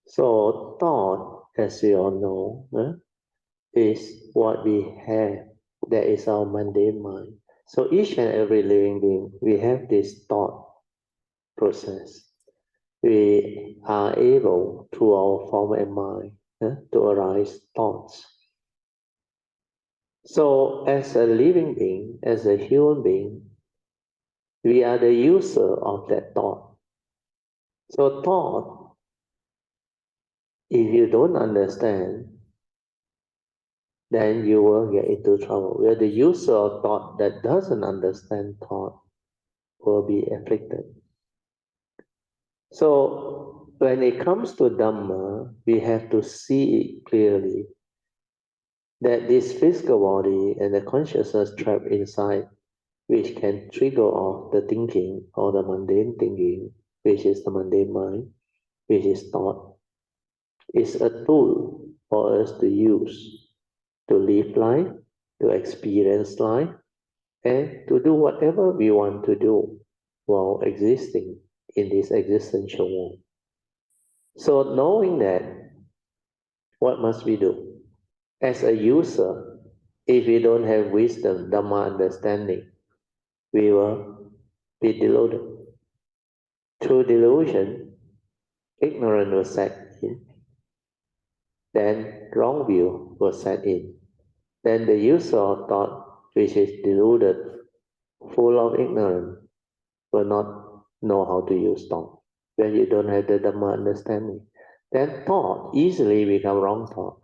So thought, as we all know, is what we have. That is our mundane mind. So each and every living being, we have this thought process. We are able, through our form and mind, to arise thoughts. So as a living being, as a human being, we are the user of that thought. So thought, if you don't understand, then you will get into trouble. Where the user of thought that doesn't understand thought will be afflicted. So when it comes to Dhamma, we have to see it clearly that this physical body and the consciousness trapped inside, which can trigger off the thinking or the mundane thinking, which is the mundane mind, which is thought, is a tool for us to use to live life, to experience life, and to do whatever we want to do while existing in this existential world. So knowing that, what must we do? As a user, if we don't have wisdom, Dhamma understanding, we will be deluded. Through delusion, ignorance will set in. Then wrong view will set in. Then the user of thought, which is deluded, full of ignorance, will not know how to use thought. When you don't have the Dhamma understanding, then thought easily become wrong thought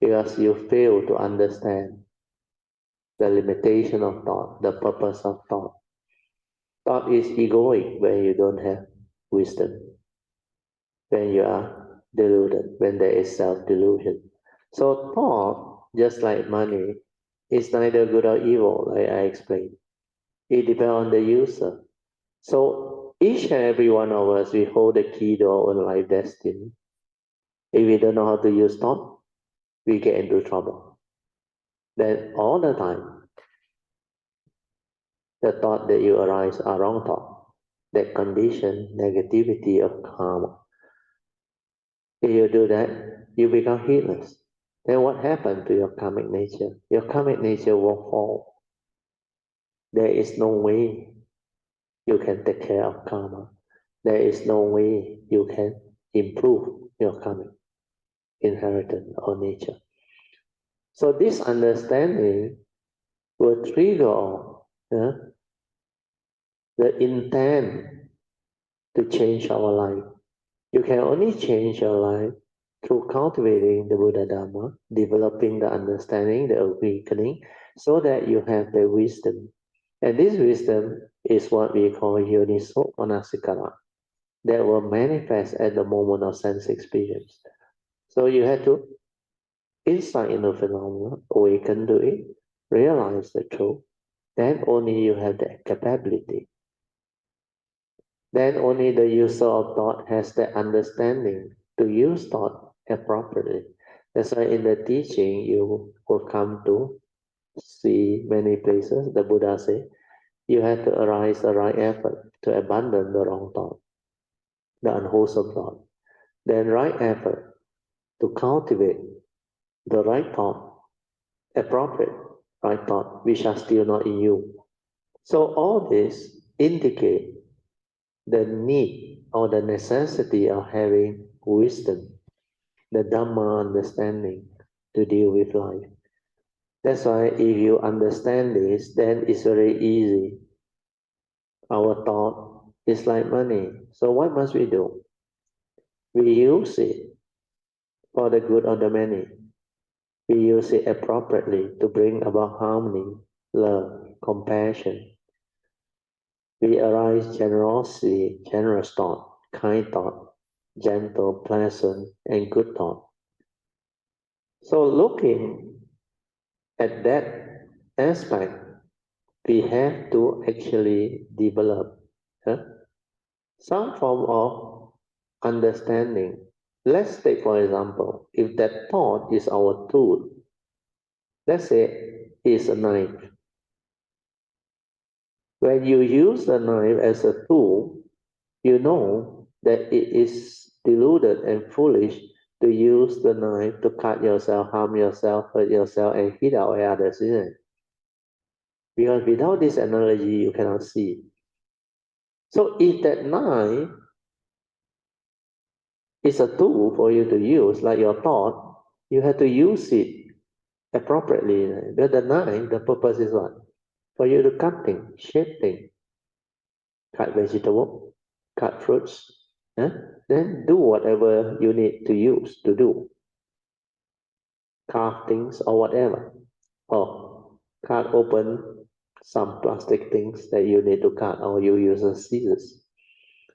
because you fail to understand the limitation of thought, the purpose of thought. Thought is egoic when you don't have wisdom, when you are deluded, when there is self-delusion. So thought, just like money, is neither good or evil, like I explained. It depends on the user. So each and every one of us, we hold the key to our own life destiny. If we don't know how to use thought, we get into trouble. Then all the time, the thought that you arise are wrong thought, that condition negativity of karma. If you do that, you become heedless. Then what happened to your karmic nature? Your karmic nature will fall. There is no way you can take care of karma. There is no way you can improve your karmic inheritance or nature. So this understanding will trigger off the intent to change our life. You can only change your life through cultivating the Buddha Dharma, developing the understanding, the awakening, so that you have the wisdom. And this wisdom is what we call yoniso manasikara, that will manifest at the moment of sense experience. So you have to insight into phenomena, awaken to it, realize the truth, then only you have the capability. Then only the user of thought has the understanding to use thought appropriately. That's why in the teaching you will come to see many places. The Buddha said, you have to arise the right effort to abandon the wrong thought, the unwholesome thought. Then right effort to cultivate the right thought, appropriate right thought, which are still not in you. So all this indicate the need or the necessity of having wisdom, the Dhamma understanding to deal with life. That's why if you understand this, then it's very easy. Our thought is like money. So what must we do? We use it for the good of the many. We use it appropriately to bring about harmony, love, compassion. We arise generosity, generous thought, kind thought, gentle, pleasant, and good thought. So looking at that aspect, we have to actually develop some form of understanding. Let's take, for example, if that thought is our tool, let's say it's a knife. When you use the knife as a tool, you know that it is deluded and foolish to use the knife to cut yourself, harm yourself, hurt yourself, and hit out at others, isn't it? Because without this analogy, you cannot see. So if that knife is a tool for you to use, like your thought, you have to use it appropriately. But the knife, the purpose is what? For you to cut things, shape things, cut vegetable, cut fruits, eh? Then do whatever you need to use to do, carve things or whatever, or cut open some plastic things that you need to cut, or you use a scissors.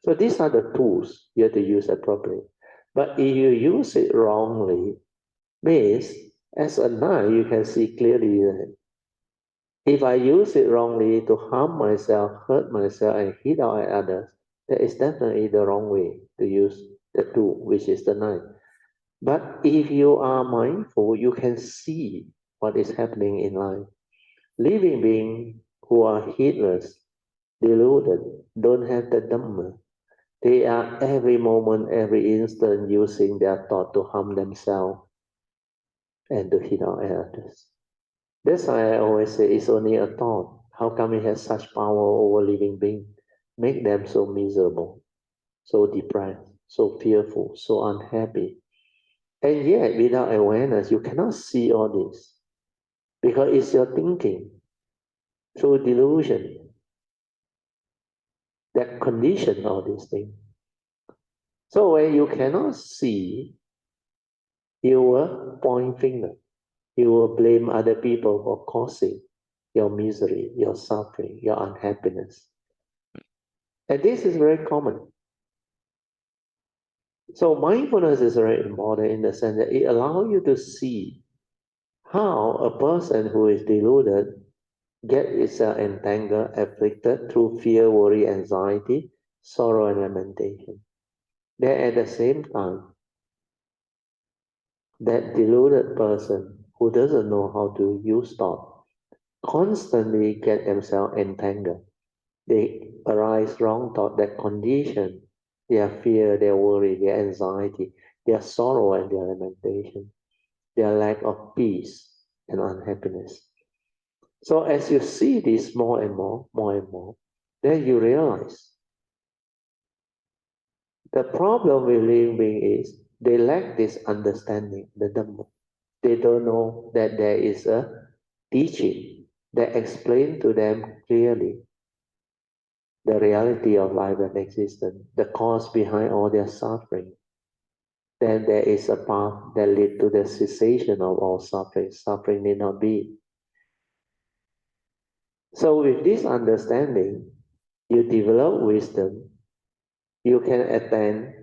So these are the tools you have to use appropriately. But if you use it wrongly, means as a knife you can see clearly that if I use it wrongly to harm myself, hurt myself, and hit out at others, that is definitely the wrong way to use the tool, which is the knife. But if you are mindful, you can see what is happening in life. Living beings who are heedless, deluded, don't have the Dhamma. They are every moment, every instant using their thought to harm themselves and to hit out at others. That's why I always say it's only a thought. How come it has such power over living beings? Make them so miserable, so depressed, so fearful, so unhappy. And yet, without awareness, you cannot see all this because it's your thinking through delusion that condition all these things. So when you cannot see, you will point finger. You will blame other people for causing your misery, your suffering, your unhappiness. And this is very common. So mindfulness is very important in the sense that it allows you to see how a person who is deluded get itself entangled, afflicted through fear, worry, anxiety, sorrow, and lamentation. Then at the same time, that deluded person who doesn't know how to use thought constantly get themselves entangled. They arise wrong thought that condition their fear, their worry, their anxiety, their sorrow, and their lamentation, their lack of peace and unhappiness. So as you see this more and more, then you realize the problem with living being is they lack this understanding, the Dhamma. They don't know that there is a teaching that explains to them clearly the reality of life and existence, the cause behind all their suffering. Then there is a path that leads to the cessation of all suffering. Suffering need not be. So with this understanding, you develop wisdom, you can attend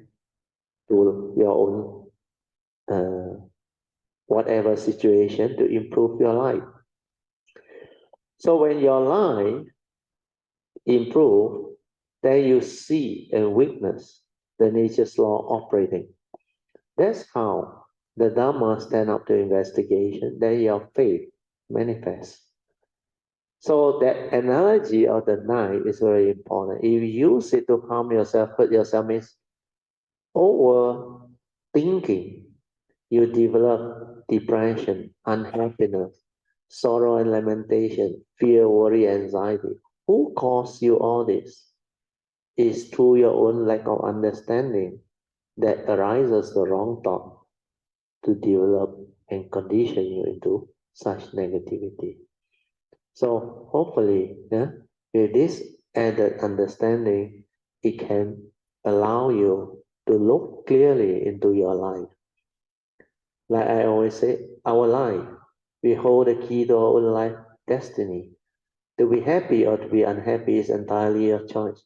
to your own whatever situation to improve your life. So when your life improve, then you see and witness the nature's law operating. That's how the Dhamma stand up to investigation, then your faith manifests. So that analogy of the knife is very important. If you use it to harm yourself, hurt yourself, means over thinking, you develop depression, unhappiness, sorrow and lamentation, fear, worry, anxiety. Who caused you all this? It's through your own lack of understanding that arises the wrong thought to develop and condition you into such negativity. So hopefully, yeah, with this added understanding, it can allow you to look clearly into your life. Like I always say, our life, we hold the key to our own life destiny. To be happy or to be unhappy is entirely your choice.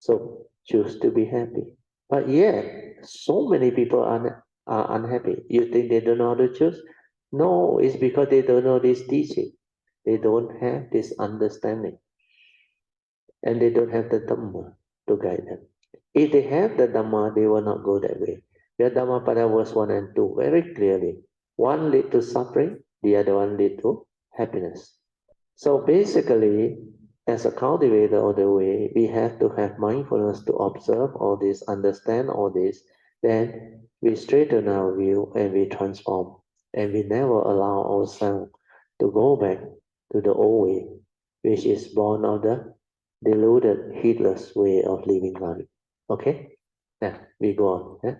So choose to be happy. But yet, so many people are unhappy. You think they don't know how to choose? No, it's because they don't know this teaching. They don't have this understanding. And they don't have the Dhamma to guide them. If they have the Dhamma, they will not go that way. The Dhammapada verse 1 and 2 very clearly. One lead to suffering, the other one lead to happiness. So basically, as a cultivator of the way, we have to have mindfulness to observe all this, understand all this, Then we straighten our view and we transform, and we never allow ourselves to go back to the old way, which is born of the deluded, heedless way of living life. Okay? Now we go on.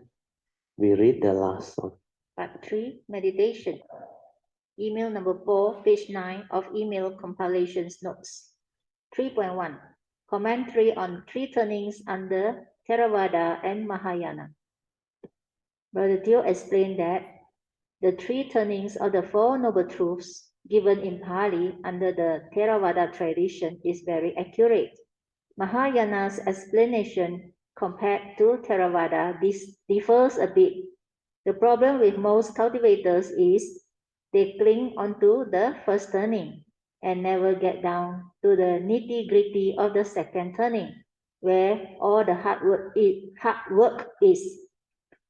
We read the last one. Part 3, Meditation. Email number 4, page 9 of email compilations notes. 3.1, Commentary on three turnings under Theravada and Mahayana. Brother Teo explained that the three turnings of the Four Noble Truths given in Pali under the Theravada tradition is very accurate. Mahayana's explanation compared to Theravada differs a bit. The problem with most cultivators is they cling onto the first turning and never get down to the nitty-gritty of the second turning, where all the hard work is.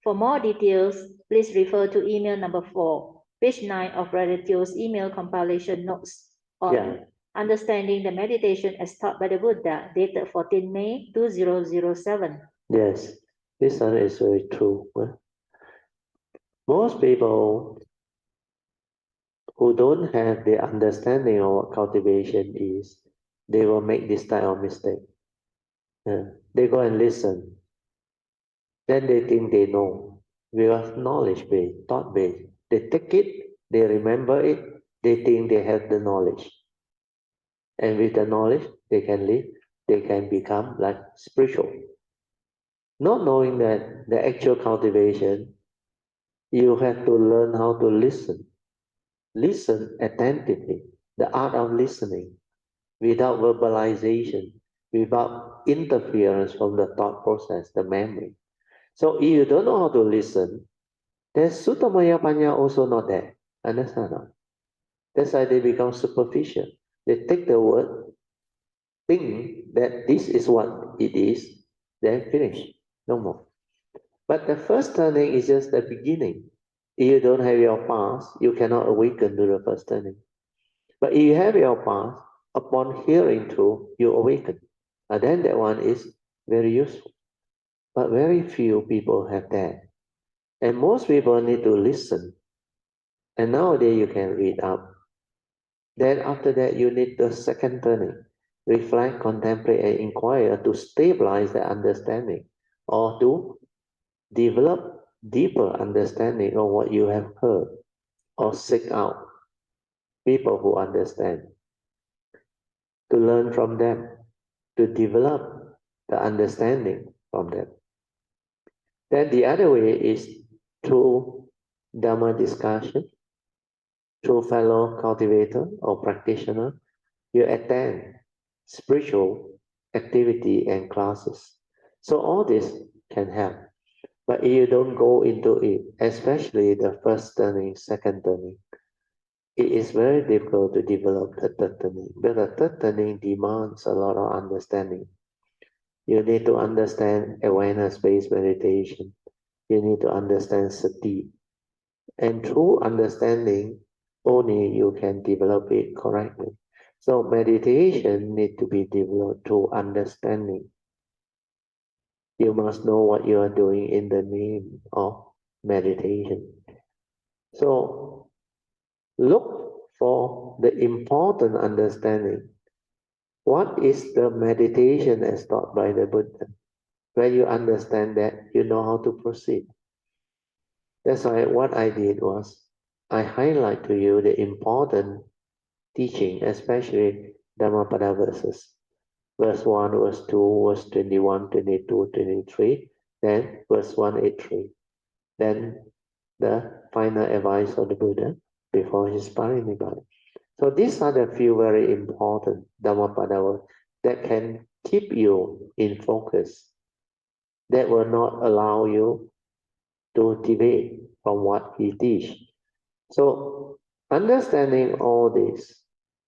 For more details, please refer to email number 4, page 9 of Brother Teo's email compilation notes on Understanding the Meditation as Taught by the Buddha, dated 14 May 2007. Yes, this one is very true. Most people who don't have the understanding of what cultivation is, they will make this type of mistake. They go and listen. Then they think they know. Because knowledge based, thought based. They take it, they remember it, they think they have the knowledge. And with the knowledge, they can live, they can become like spiritual. Not knowing that the actual cultivation, you have to learn how to listen. Listen attentively, the art of listening, without verbalization, without interference from the thought process, the memory. So if you don't know how to listen, then Sutta Maya Panya also not there. Understand? That's why they become superficial. They take the word, think that this is what it is, then finish. No more. But the first turning is just the beginning. If you don't have your past, you cannot awaken to the first turning. But if you have your past, upon hearing truth, you awaken. And then that one is very useful. But very few people have that. And most people need to listen. And nowadays you can read up. Then after that, you need the second turning. Reflect, contemplate, and inquire to stabilize the understanding or to develop deeper understanding of what you have heard or seek out people who understand, to learn from them, to develop the understanding from them. Then the other way is through Dhamma discussion, through fellow cultivator or practitioner, you attend spiritual activity and classes. So all this can help. But if you don't go into it, especially the first turning, second turning, it is very difficult to develop the third turning. But the third turning demands a lot of understanding. You need to understand awareness-based meditation. You need to understand sati. And through understanding, only you can develop it correctly. So meditation needs to be developed through understanding. You must know what you are doing in the name of meditation. So look for the important understanding. What is the meditation as taught by the Buddha? When you understand that, you know how to proceed. That's why what I did was, I highlight to you the important teaching, especially Dhammapada verses. Verse 1, verse 2, verse 21, 22, 23, then verse 183. Then the final advice of the Buddha before his parinibbana. So these are the few very important Dhammapada that can keep you in focus, that will not allow you to deviate from what he teach. So understanding all this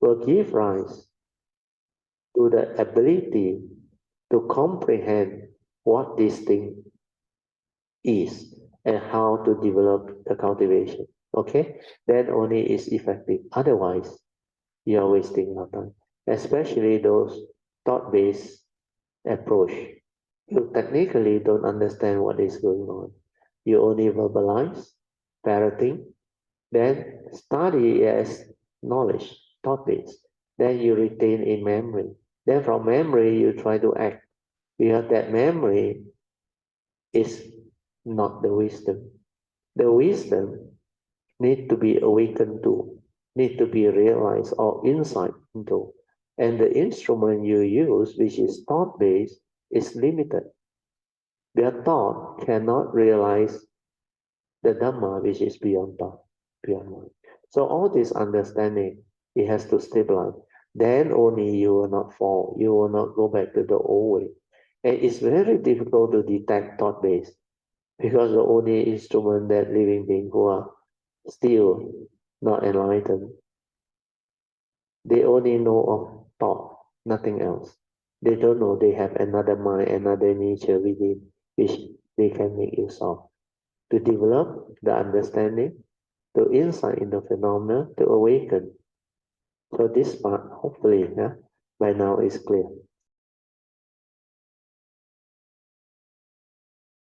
will give rise to the ability to comprehend what this thing is and how to develop the cultivation. Okay, then only is effective. Otherwise, you are wasting your time, especially those thought-based approach. You technically don't understand what is going on. you only verbalize, parroting, then study as knowledge, thought base. Then you retain in memory. Then from memory, you try to act. Because that memory is not the wisdom. The wisdom need to be awakened to, need to be realized or insight into. And the instrument you use, which is thought-based, is limited. Their thought cannot realize the Dhamma, which is beyond thought, beyond mind. So all this understanding, it has to stabilize. Then only you will not fall. You will not go back to the old way. And it's very difficult to detect thought-based because the only instrument that living beings who are still not enlightened, they only know of thought, nothing else. They don't know they have another mind, another nature within which they can make use of to develop the understanding, to insight in the phenomena, to awaken. So this part, hopefully, by now is clear.